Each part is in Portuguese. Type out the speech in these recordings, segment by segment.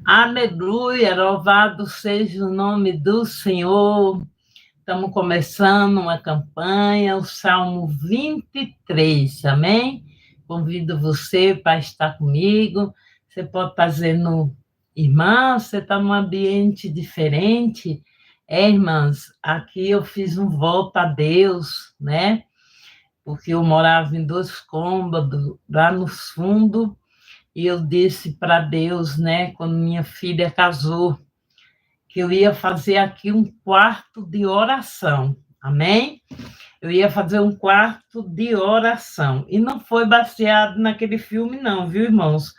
Aleluia, louvado seja o nome do Senhor. Estamos começando uma campanha, o Salmo 23, amém? Convido você para estar comigo. Você pode estar dizendo, irmã, você está num ambiente diferente. Irmãs, aqui eu fiz um voto a Deus, né? Porque eu morava em 2 cômodos, lá no fundo, e eu disse para Deus, né, quando minha filha casou, que eu ia fazer aqui um quarto de oração. Amém? Eu ia fazer um quarto de oração. E não foi baseado naquele filme, não, viu, irmãos?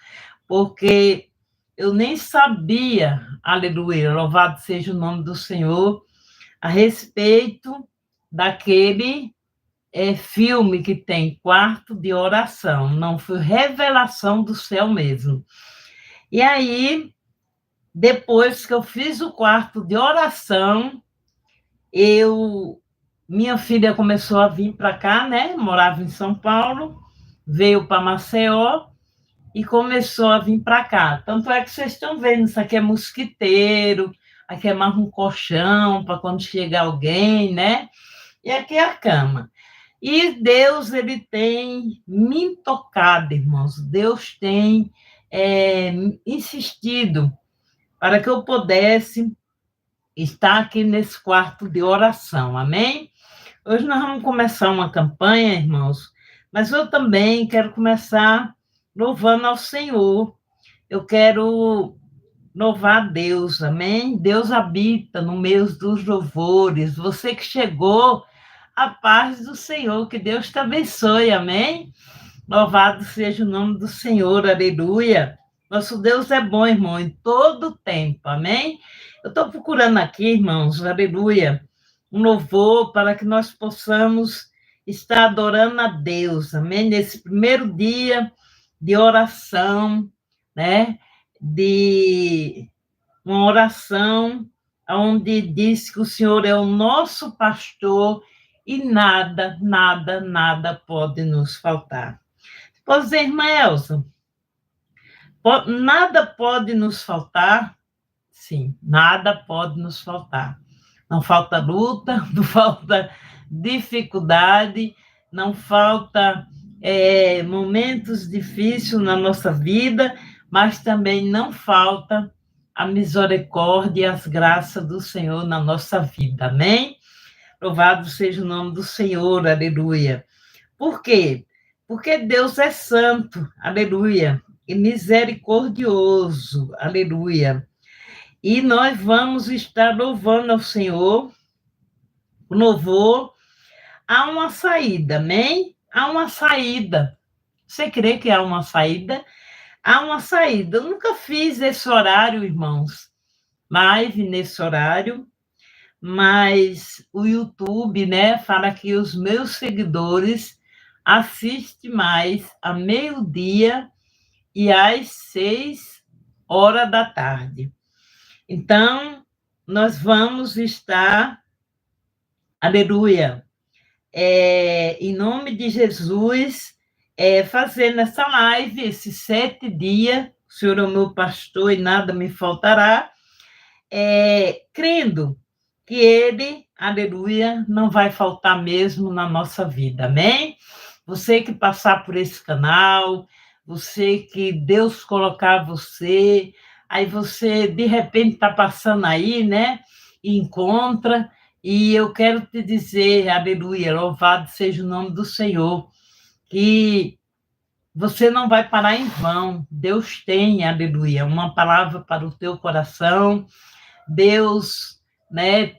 Porque eu nem sabia, aleluia, louvado seja o nome do Senhor, a respeito daquele filme que tem quarto de oração. Não foi revelação do céu mesmo. E aí, depois que eu fiz o quarto de oração, minha filha começou a vir para cá, né? Morava em São Paulo, veio para Maceió e começou a vir para cá. Tanto é que vocês estão vendo, isso aqui é mosquiteiro, aqui é mais um colchão para quando chegar alguém, né? E aqui é a cama. E Deus, ele tem me tocado, irmãos. Deus tem insistido para que eu pudesse estar aqui nesse quarto de oração, amém? Hoje nós vamos começar uma campanha, irmãos, mas eu também quero começar louvando ao Senhor. Eu quero louvar a Deus, amém? Deus habita no meio dos louvores. Você que chegou, a paz do Senhor, que Deus te abençoe, amém? Louvado seja o nome do Senhor, aleluia. Nosso Deus é bom, irmão, em todo tempo, amém? Eu estou procurando aqui, irmãos, aleluia, um louvor para que nós possamos estar adorando a Deus, amém? Nesse primeiro dia de oração, né? De uma oração onde diz que o Senhor é o nosso pastor e nada, nada, nada pode nos faltar. Pois é, irmã Elza, nada pode nos faltar? Sim, nada pode nos faltar. Não falta luta, não falta dificuldade, não falta momentos difíceis na nossa vida, mas também não falta a misericórdia e as graças do Senhor na nossa vida, amém? Louvado seja o nome do Senhor, aleluia. Por quê? Porque Deus é santo, aleluia, e misericordioso, aleluia. E nós vamos estar louvando ao Senhor, o louvor, há uma saída, amém? Há uma saída. Você crê que há uma saída? Há uma saída. Eu nunca fiz esse horário, irmãos, live nesse horário, mas o YouTube, né, fala que os meus seguidores assistem mais a meio-dia e às 6 horas da tarde. Então, nós vamos estar, aleluia, em nome de Jesus, fazendo essa live, esses 7 dias, o Senhor é o meu pastor e nada me faltará, crendo que Ele, aleluia, não vai faltar mesmo na nossa vida, amém? Você que passar por esse canal, você que Deus colocar você, aí você, de repente, está passando aí, né? E encontra, e eu quero te dizer, aleluia, louvado seja o nome do Senhor, que você não vai parar em vão. Deus tem, aleluia, uma palavra para o teu coração. Deus, né,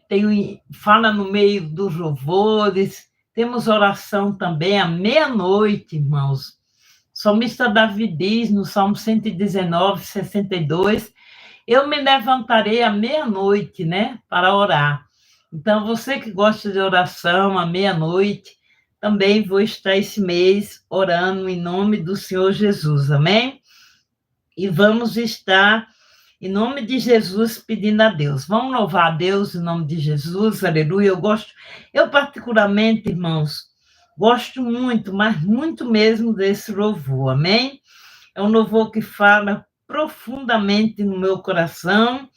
fala no meio dos louvores. Temos oração também à meia-noite, irmãos. O salmista Davi diz no Salmo 119, 62, eu me levantarei à meia-noite, né, para orar. Então, você que gosta de oração à meia-noite, também vou estar esse mês orando em nome do Senhor Jesus, amém? E vamos estar, em nome de Jesus, pedindo a Deus. Vamos louvar a Deus em nome de Jesus, aleluia. Eu particularmente, irmãos, gosto muito, mas muito mesmo desse louvor, amém? É um louvor que fala profundamente no meu coração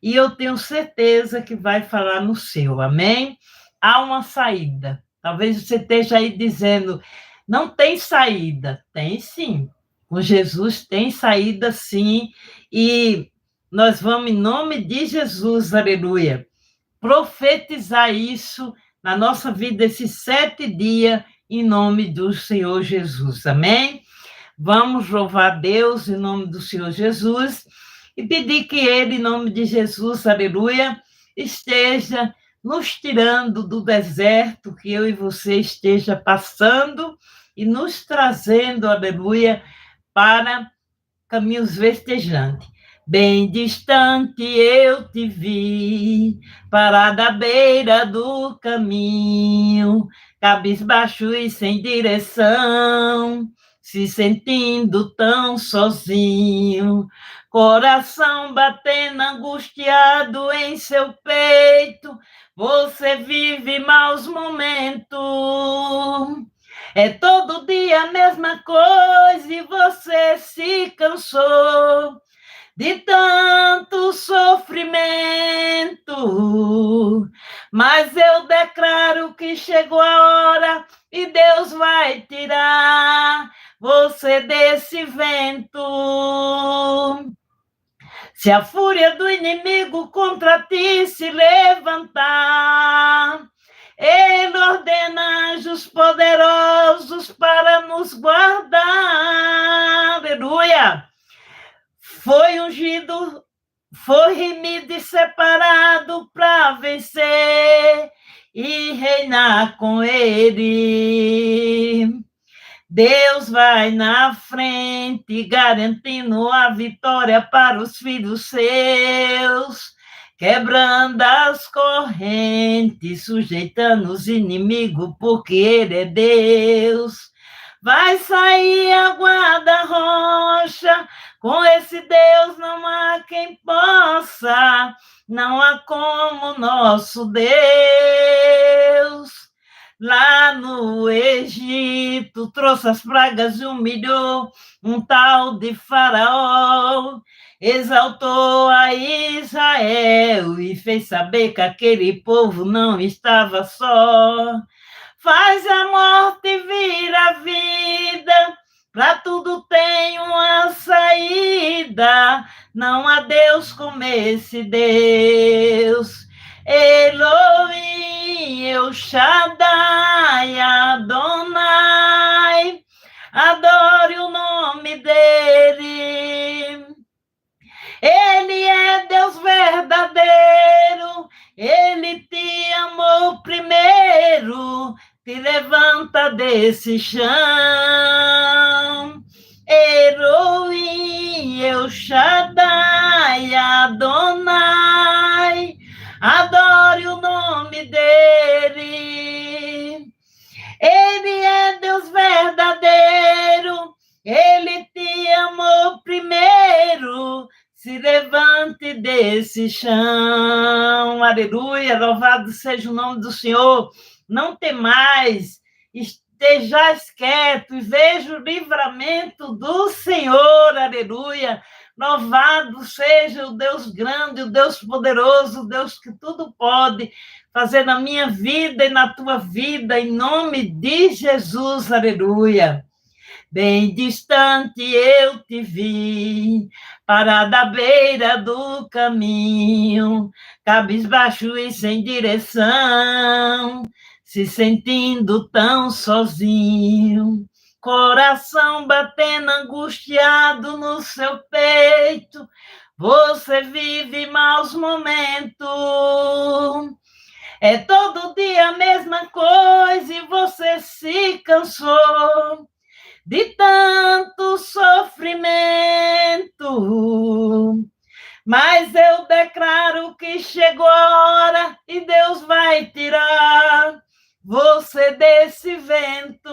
e eu tenho certeza que vai falar no seu, amém? Há uma saída. Talvez você esteja aí dizendo, não tem saída. Tem sim. Com Jesus tem saída sim. E nós vamos, em nome de Jesus, aleluia, profetizar isso na nossa vida esses 7 dias, em nome do Senhor Jesus, amém? Vamos louvar Deus em nome do Senhor Jesus e pedir que Ele, em nome de Jesus, aleluia, esteja nos tirando do deserto que eu e você esteja passando e nos trazendo, aleluia, para caminhos verdejantes. Bem distante eu te vi, parada à beira do caminho, cabisbaixo e sem direção, se sentindo tão sozinho, coração batendo angustiado em seu peito, você vive maus momentos. É todo dia a mesma coisa e você se cansou de tanto sofrimento. Mas eu declaro que chegou a hora e Deus vai tirar você desse vento. Se a fúria do inimigo contra ti se levantar, Ele ordena anjos poderosos para nos guardar. Aleluia! Foi ungido, foi remido e separado para vencer e reinar com Ele. Deus vai na frente, garantindo a vitória para os filhos seus, quebrando as correntes, sujeitando os inimigos, porque Ele é Deus. Vai sair a guarda-rocha, com esse Deus não há quem possa, não há como nosso Deus. Lá no Egito, trouxe as pragas e humilhou um tal de Faraó, exaltou a Israel e fez saber que aquele povo não estava só. Faz a morte vir a vida, para tudo tem uma saída, não há Deus como esse Deus. Elohim, El Shaddai, Adonai, adore o nome dele. Ele é Deus verdadeiro, Ele te amou primeiro, te levanta desse chão. Elohim, El Shaddai, Adonai, adore o nome dele. Ele é Deus verdadeiro, Ele te amou primeiro, se levante desse chão. Aleluia, louvado seja o nome do Senhor. Não temais, estejais quieto e veja o livramento do Senhor. Aleluia. Louvado seja o Deus grande, o Deus poderoso, o Deus que tudo pode fazer na minha vida e na tua vida, em nome de Jesus. Aleluia. Bem distante eu te vi, parada à beira do caminho, cabisbaixo e sem direção, se sentindo tão sozinho, coração batendo angustiado no seu peito, você vive maus momentos. É todo dia a mesma coisa e você se cansou de tanto sofrimento. Mas eu declaro que chegou a hora e Deus vai tirar você desse vento.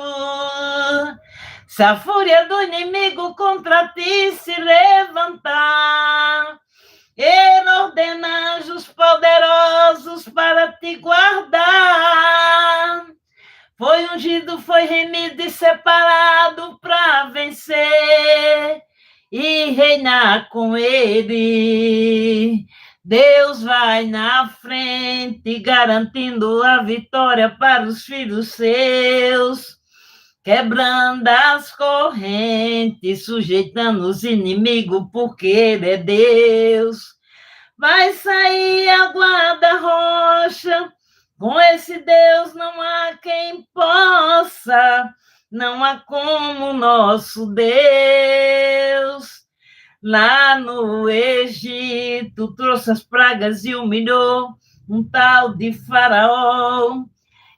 Se a fúria do inimigo contra ti se levantar, Ele ordena anjos poderosos para te guardar. Foi ungido, foi remido e separado para vencer e reinar com ele. Deus vai na frente, garantindo a vitória para os filhos seus, quebrando as correntes, sujeitando os inimigos, porque ele é Deus. Vai sair a guarda-rocha, com esse Deus não há quem possa, não há como nosso Deus. Lá no Egito, trouxe as pragas e humilhou um tal de Faraó.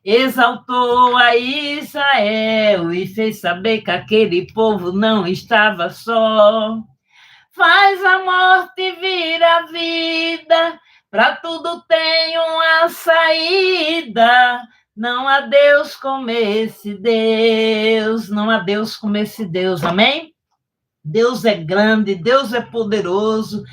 Exaltou a Israel e fez saber que aquele povo não estava só. Faz a morte vir a vida, para tudo tem uma saída. Não há Deus como esse Deus, não há Deus como esse Deus, amém? Deus é grande, Deus é poderoso,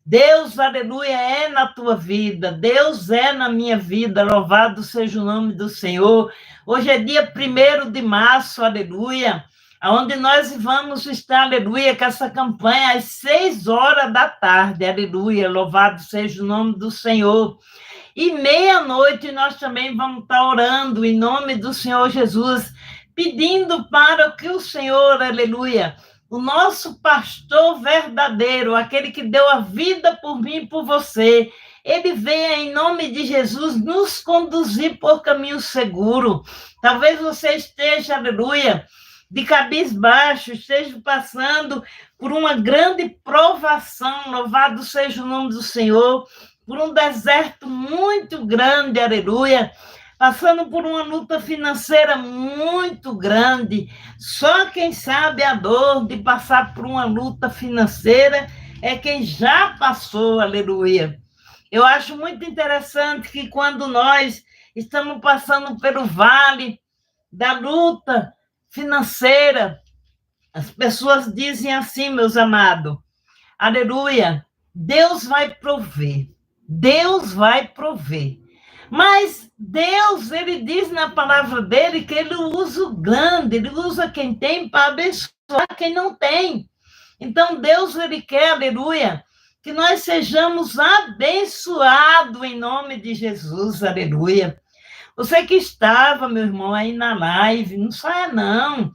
Deus, aleluia, é na tua vida, Deus é na minha vida, louvado seja o nome do Senhor. Hoje é dia 1º de março, aleluia, onde nós vamos estar, aleluia, com essa campanha às 6 horas da tarde, aleluia, louvado seja o nome do Senhor. E meia-noite nós também vamos estar orando em nome do Senhor Jesus, pedindo para que o Senhor, aleluia, o nosso pastor verdadeiro, aquele que deu a vida por mim e por você, ele venha em nome de Jesus nos conduzir por caminho seguro. Talvez você esteja, aleluia, de cabisbaixo, esteja passando por uma grande provação, louvado seja o nome do Senhor, por um deserto muito grande, aleluia, passando por uma luta financeira muito grande. Só quem sabe a dor de passar por uma luta financeira é quem já passou, aleluia. Eu acho muito interessante que quando nós estamos passando pelo vale da luta financeira, as pessoas dizem assim, meus amados, aleluia, Deus vai prover, Deus vai prover. Mas Deus, ele diz na palavra dele que ele usa o grande, ele usa quem tem para abençoar quem não tem. Então, Deus, ele quer, aleluia, que nós sejamos abençoados em nome de Jesus, aleluia. Você que estava, meu irmão, aí na live, não saia não.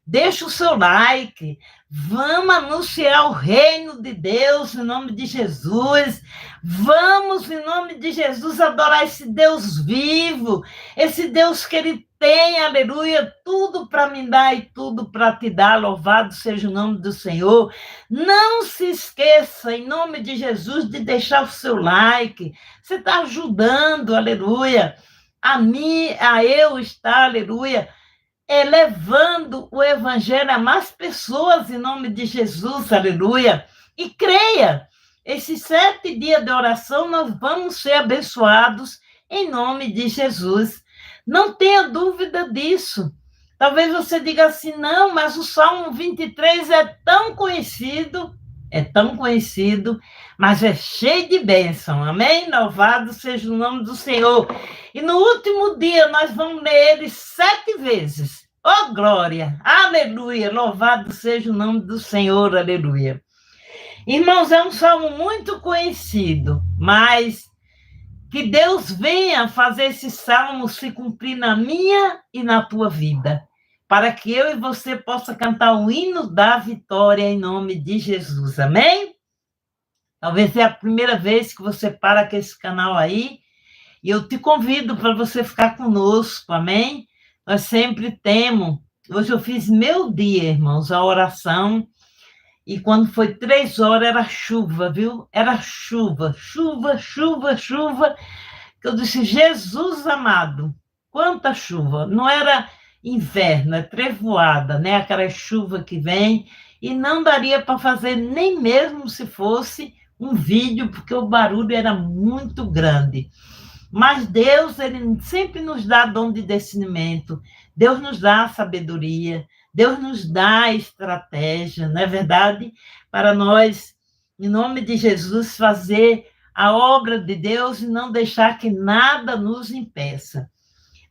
Deixa o seu like. Vamos anunciar o reino de Deus em nome de Jesus. Vamos, em nome de Jesus, adorar esse Deus vivo, esse Deus que ele tem, aleluia, tudo para me dar e tudo para te dar. Louvado seja o nome do Senhor. Não se esqueça, em nome de Jesus, de deixar o seu like. Você está ajudando, aleluia, a mim, a eu estar, aleluia, levando o evangelho a mais pessoas em nome de Jesus, aleluia. E creia, esses 7 dias de oração nós vamos ser abençoados em nome de Jesus. Não tenha dúvida disso. Talvez você diga assim, não, mas o Salmo 23 é tão conhecido, mas é cheio de bênção, amém? Louvado seja o nome do Senhor. E no último dia nós vamos ler ele 7 vezes. Oh, glória! Aleluia! Louvado seja o nome do Senhor, aleluia. Irmãos, é um salmo muito conhecido, mas que Deus venha fazer esse salmo se cumprir na minha e na tua vida, para que eu e você possa cantar o hino da vitória em nome de Jesus, amém? Talvez é a primeira vez que você para com esse canal aí, e eu te convido para você ficar conosco, amém? Nós sempre temos. Hoje eu fiz meu dia, irmãos, a oração, e quando foi 3 horas era chuva, viu? Era chuva, chuva, chuva, chuva. Eu disse, Jesus amado, quanta chuva! Não era inverno, é trevoada, né? Aquela chuva que vem, e não daria para fazer nem mesmo se fosse um vídeo, porque o barulho era muito grande. Mas Deus, ele sempre nos dá dom de discernimento, Deus nos dá sabedoria, Deus nos dá estratégia, não é verdade? Para nós, em nome de Jesus, fazer a obra de Deus e não deixar que nada nos impeça.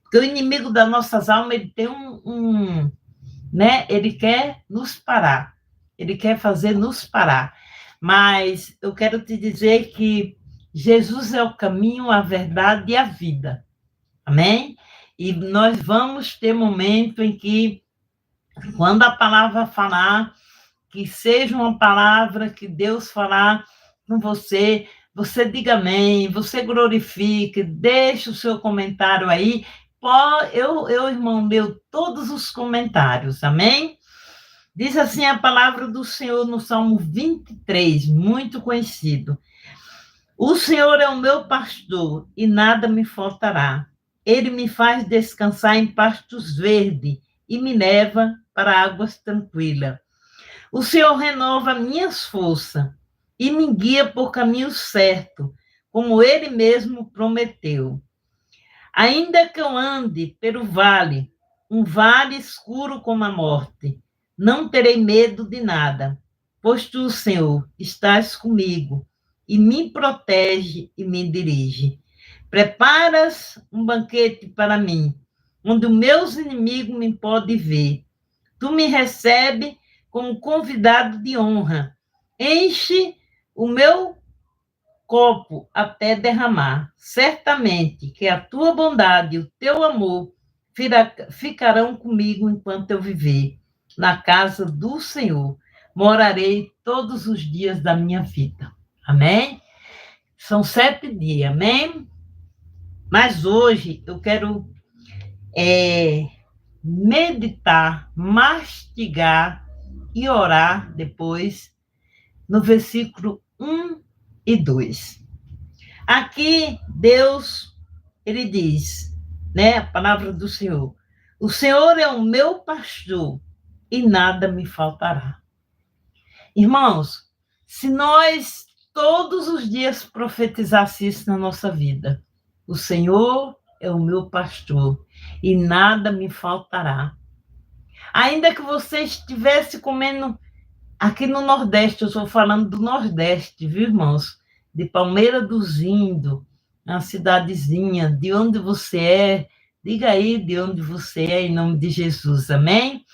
Porque o inimigo das nossas almas, ele tem né? Ele quer nos parar. ele quer fazer nos parar. Mas eu quero te dizer que Jesus é o caminho, a verdade e a vida. Amém? E nós vamos ter momento em que, quando a palavra falar, que seja uma palavra que Deus falar com você, você diga amém, você glorifique, deixe o seu comentário aí. Eu, irmão, leio todos os comentários, amém? Diz assim a palavra do Senhor no Salmo 23, muito conhecido. O Senhor é o meu pastor e nada me faltará. Ele me faz descansar em pastos verdes e me leva para águas tranquilas. O Senhor renova minhas forças e me guia por caminho certo, como Ele mesmo prometeu. Ainda que eu ande pelo vale, um vale escuro como a morte, não terei medo de nada, pois tu, Senhor, estás comigo e me protege e me dirige. Preparas um banquete para mim, onde os meus inimigos me podem ver. Tu me recebe como convidado de honra. Enche o meu copo até derramar. Certamente que a tua bondade e o teu amor ficarão comigo enquanto eu viver. Na casa do Senhor morarei todos os dias da minha vida. Amém? São 7 dias, amém? Mas hoje eu quero meditar, mastigar e orar depois no versículo 1 e 2. Aqui Deus, ele diz, né, a palavra do Senhor: o Senhor é o meu pastor e nada me faltará. Irmãos, se nós todos os dias profetizássemos isso na nossa vida, o Senhor é o meu pastor e nada me faltará. Ainda que você estivesse comendo aqui no Nordeste, eu estou falando do Nordeste, viu, irmãos? De Palmeira dos Índios, uma cidadezinha, de onde você é, diga aí de onde você é, em nome de Jesus, amém?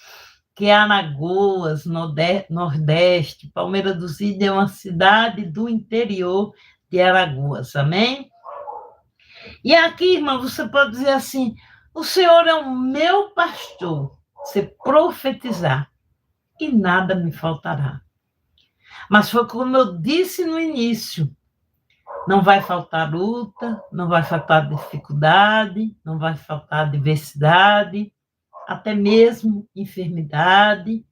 Que é Alagoas, Nordeste, Palmeira dos Índios é uma cidade do interior de Alagoas, amém? E aqui, irmão, você pode dizer assim: o Senhor é o meu pastor, você profetizar, e nada me faltará. Mas foi como eu disse no início, não vai faltar luta, não vai faltar dificuldade, não vai faltar adversidade, até mesmo enfermidade,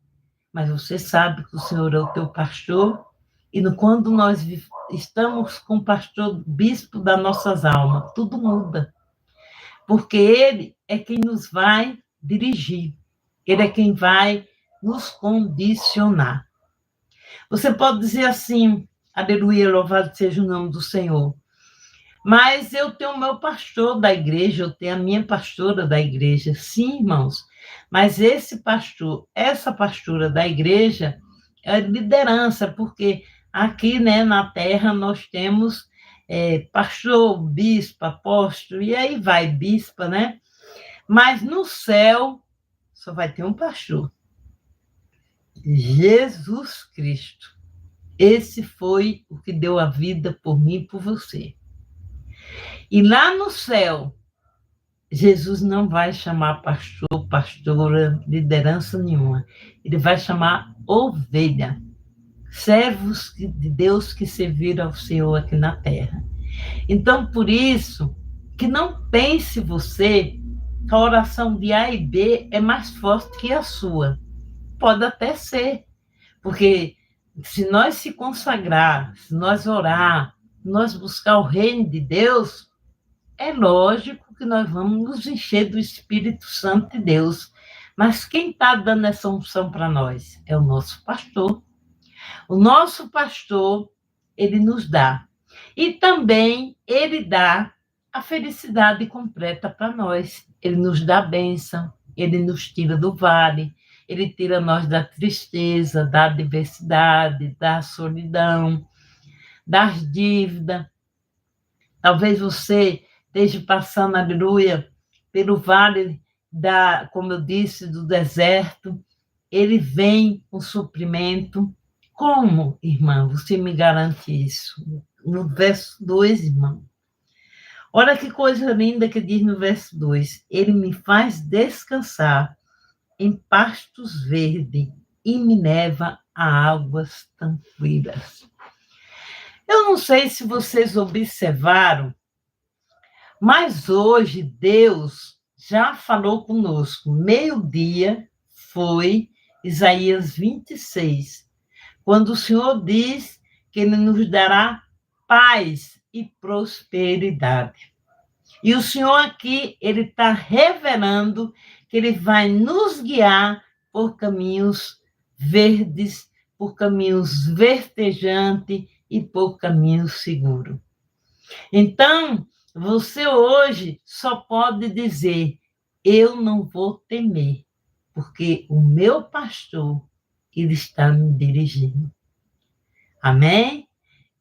mas você sabe que o Senhor é o teu pastor, e quando nós estamos com o pastor, bispo das nossas almas, tudo muda, porque ele é quem nos vai dirigir, ele é quem vai nos condicionar. Você pode dizer assim: aleluia, louvado seja o nome do Senhor. Mas eu tenho o meu pastor da igreja, eu tenho a minha pastora da igreja. Sim, irmãos, mas esse pastor, essa pastora da igreja é liderança, porque aqui, né, na terra nós temos pastor, bispo, apóstolo, e aí vai, bispa, né? Mas no céu só vai ter um pastor. Jesus Cristo. Esse foi o que deu a vida por mim e por você. E lá no céu, Jesus não vai chamar pastor, pastora, liderança nenhuma. Ele vai chamar ovelha, servos de Deus que serviram ao Senhor aqui na terra. Então, por isso, que não pense você que a oração de A e B é mais forte que a sua. Pode até ser, porque se nós se consagrar, se nós orar, se nós buscar o reino de Deus, é lógico que nós vamos nos encher do Espírito Santo de Deus. Mas quem está dando essa unção para nós? É o nosso pastor. O nosso pastor, ele nos dá. E também ele dá a felicidade completa para nós. Ele nos dá a bênção, ele nos tira do vale, ele tira nós da tristeza, da adversidade, da solidão, das dívidas. Talvez você esteja passando, aleluia, pelo vale como eu disse, do deserto. ele vem com suprimento. Como, irmã, você me garante isso? No verso 2, irmão. Olha que coisa linda que diz no verso 2. Ele me faz descansar em pastos verdes e me leva a águas tranquilas. Eu não sei se vocês observaram, mas hoje Deus já falou conosco. Meio-dia foi Isaías 26, quando o Senhor diz que Ele nos dará paz e prosperidade. E o Senhor aqui, Ele está revelando que Ele vai nos guiar por caminhos verdes, por caminhos verdejantes e por caminhos seguros. Então, você hoje só pode dizer, eu não vou temer, porque o meu pastor, ele está me dirigindo. Amém?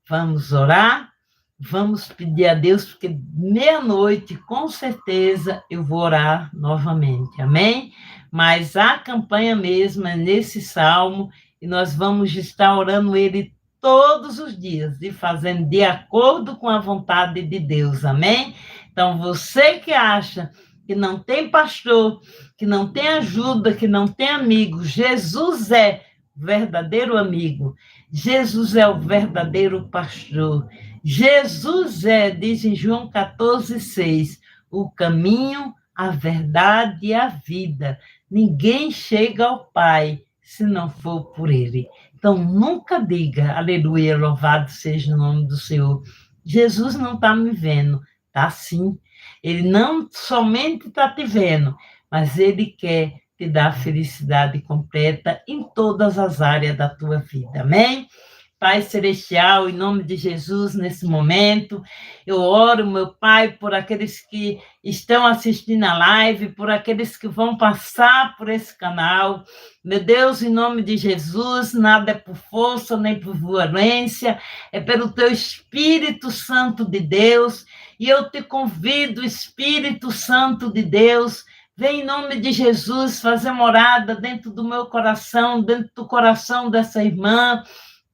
Vamos orar? Vamos pedir a Deus, porque meia-noite, com certeza, eu vou orar novamente. Amém? Mas a campanha mesmo é nesse salmo, e nós vamos estar orando ele todos os dias e fazendo de acordo com a vontade de Deus. Amém? Então, você que acha que não tem pastor, que não tem ajuda, que não tem amigo, Jesus é verdadeiro amigo. Jesus é o verdadeiro pastor. Jesus é, diz em João 14,6, o caminho, a verdade e a vida. Ninguém chega ao Pai se não for por Ele. Então, nunca diga, aleluia, louvado seja o nome do Senhor. Jesus não está me vendo, está sim. Ele não somente está te vendo, mas Ele quer te dar felicidade completa em todas as áreas da tua vida. Amém? Pai Celestial, em nome de Jesus, nesse momento, eu oro, meu Pai, por aqueles que estão assistindo a live, por aqueles que vão passar por esse canal. Meu Deus, em nome de Jesus, nada é por força nem por violência, é pelo Teu Espírito Santo de Deus, e eu te convido, Espírito Santo de Deus, vem em nome de Jesus fazer morada dentro do meu coração, dentro do coração dessa irmã.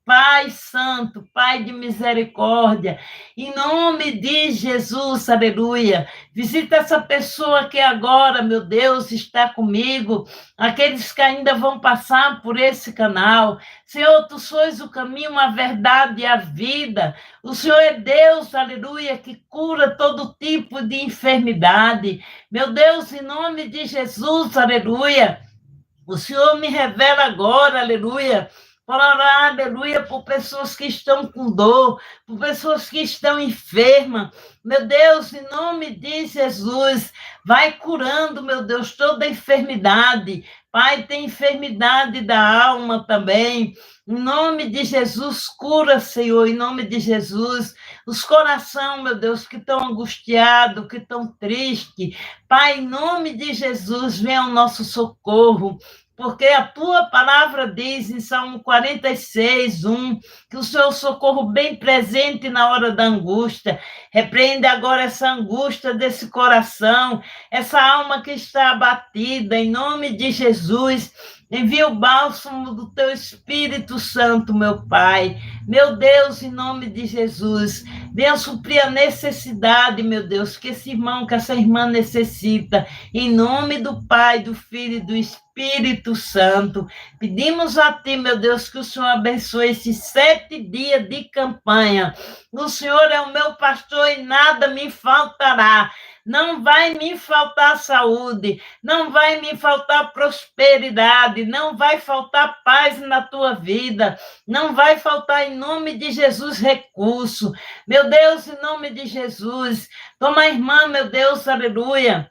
Pai Santo, Pai de misericórdia, em nome de Jesus, aleluia. Visita essa pessoa que agora, meu Deus, está comigo, aqueles que ainda vão passar por esse canal. Senhor, Tu sois o caminho, a verdade e a vida. O Senhor é Deus, aleluia, que cura todo tipo de enfermidade. Meu Deus, em nome de Jesus, aleluia. O Senhor me revela agora, aleluia, para orar, aleluia, por pessoas que estão com dor, por pessoas que estão enfermas. Meu Deus, em nome de Jesus, vai curando, meu Deus, toda enfermidade. Pai, tem enfermidade da alma também. Em nome de Jesus, cura, Senhor, em nome de Jesus. Os corações, meu Deus, que estão angustiados, que estão tristes. Pai, em nome de Jesus, vem ao nosso socorro. Porque a tua palavra diz em Salmo 46, 1, que o seu socorro bem presente na hora da angústia. Repreende agora essa angústia desse coração, essa alma que está abatida, em nome de Jesus. Envia o bálsamo do teu Espírito Santo, meu Pai. Meu Deus, em nome de Jesus, venha suprir a necessidade, meu Deus, que esse irmão, que essa irmã necessita. Em nome do Pai, do Filho e do Espírito Santo. Pedimos a Ti, meu Deus, que o Senhor abençoe esses 7 dias de campanha. O Senhor é o meu pastor e nada me faltará. Não vai me faltar saúde, não vai me faltar prosperidade, não vai faltar paz na tua vida, não vai faltar em nome de Jesus recurso. Meu Deus, em nome de Jesus, toma a irmã, meu Deus, aleluia.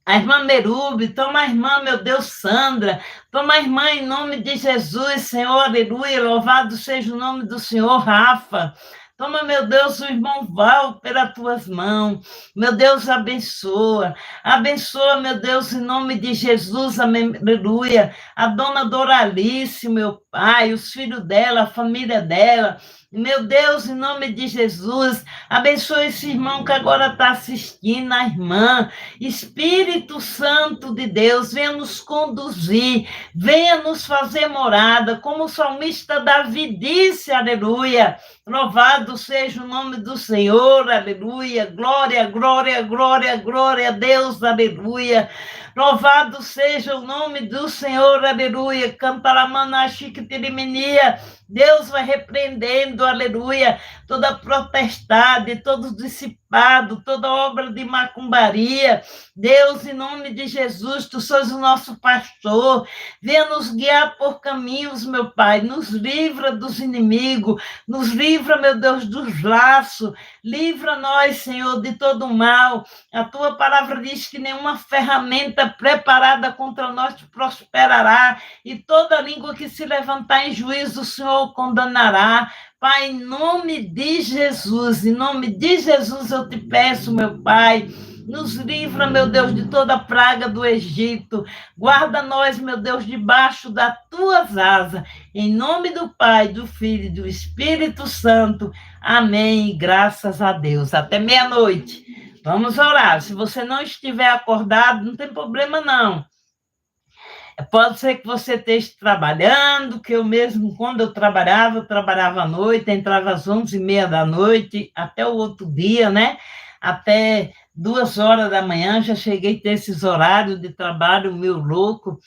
A irmã Merube, toma a irmã, meu Deus, Sandra, toma a irmã em nome de Jesus, Senhor, aleluia, louvado seja o nome do Senhor, Rafa. Toma, meu Deus, o irmão Val pelas tuas mãos. Meu Deus, abençoa. Abençoa, meu Deus, em nome de Jesus, aleluia. A dona Doralice, meu Pai, os filhos dela, a família dela. Meu Deus, em nome de Jesus, abençoe esse irmão que agora está assistindo, a irmã. Espírito Santo de Deus, venha nos conduzir, venha nos fazer morada, como o salmista Davi disse, aleluia. Louvado seja o nome do Senhor, aleluia. Glória, glória, glória, glória a Deus, aleluia. Louvado seja o nome do Senhor, aleluia. Cantaramana chiquitirimenia. Deus vai repreendendo, aleluia, toda protestade, todo dissipado, toda obra de macumbaria. Deus, em nome de Jesus, tu sois o nosso pastor. Venha nos guiar por caminhos, meu Pai. Nos livra dos inimigos, nos livra, meu Deus, dos laços. Livra nós, Senhor, de todo mal. A tua palavra diz que nenhuma ferramenta preparada contra nós prosperará, e toda língua que se levantar em juízo, o Senhor condenará. Pai, em nome de Jesus, eu te peço, meu Pai, nos livra, meu Deus, de toda praga do Egito. Guarda nós, meu Deus, debaixo das tuas asas. Em nome do Pai, do Filho e do Espírito Santo. Amém. Graças a Deus. Até meia-noite. Vamos orar. Se você não estiver acordado, não tem problema, não. Pode ser que você esteja trabalhando, que eu mesmo, quando eu trabalhava à noite, entrava às 11h30 da noite, até o outro dia, né? Até 2h da manhã, já cheguei a ter esses horários de trabalho, meu louco.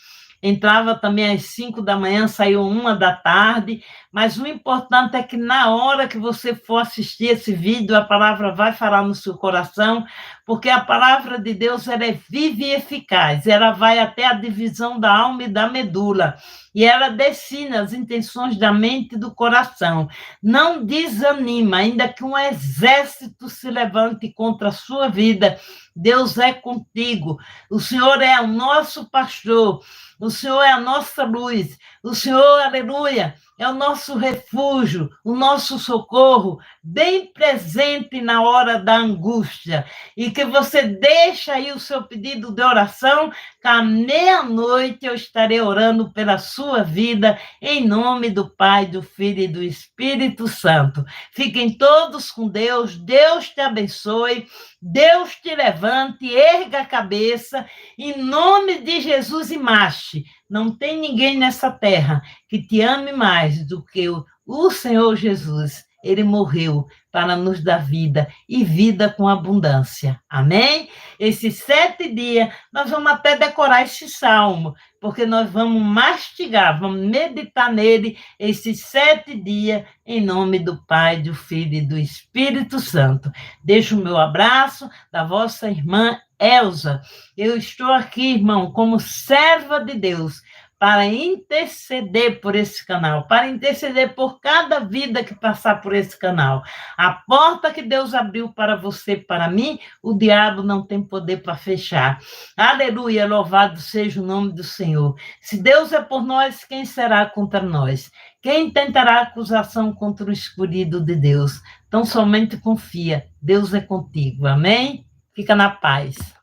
Entrava também às 5 da manhã, saiu 1 da tarde, mas o importante é que na hora que você for assistir esse vídeo, a palavra vai falar no seu coração, porque a palavra de Deus, ela é viva e eficaz, ela vai até a divisão da alma e da medula, e ela decide as intenções da mente e do coração. Não desanima, ainda que um exército se levante contra a sua vida, Deus é contigo, o Senhor é o nosso pastor, o Senhor é a nossa luz, o Senhor, aleluia, é o nosso refúgio, o nosso socorro, bem presente na hora da angústia. E que você deixe aí o seu pedido de oração, que à meia-noite eu estarei orando pela sua vida, em nome do Pai, do Filho e do Espírito Santo. Fiquem todos com Deus, Deus te abençoe, Deus te levante, erga a cabeça, em nome de Jesus, e marche. Não tem ninguém nessa terra que te ame mais do que o Senhor Jesus. Ele morreu para nos dar vida, e vida com abundância. Amém? Esses 7 dias, nós vamos até decorar esse salmo, porque nós vamos mastigar, vamos meditar nele esses 7 dias, em nome do Pai, do Filho e do Espírito Santo. Deixo o meu abraço da vossa irmã Elza. Eu estou aqui, irmão, como serva de Deus, para interceder por esse canal, para interceder por cada vida que passar por esse canal. A porta que Deus abriu para você, para mim, o diabo não tem poder para fechar. Aleluia, louvado seja o nome do Senhor. Se Deus é por nós, quem será contra nós? Quem tentará acusação contra o escolhido de Deus? Então somente confia, Deus é contigo. Amém? Fica na paz.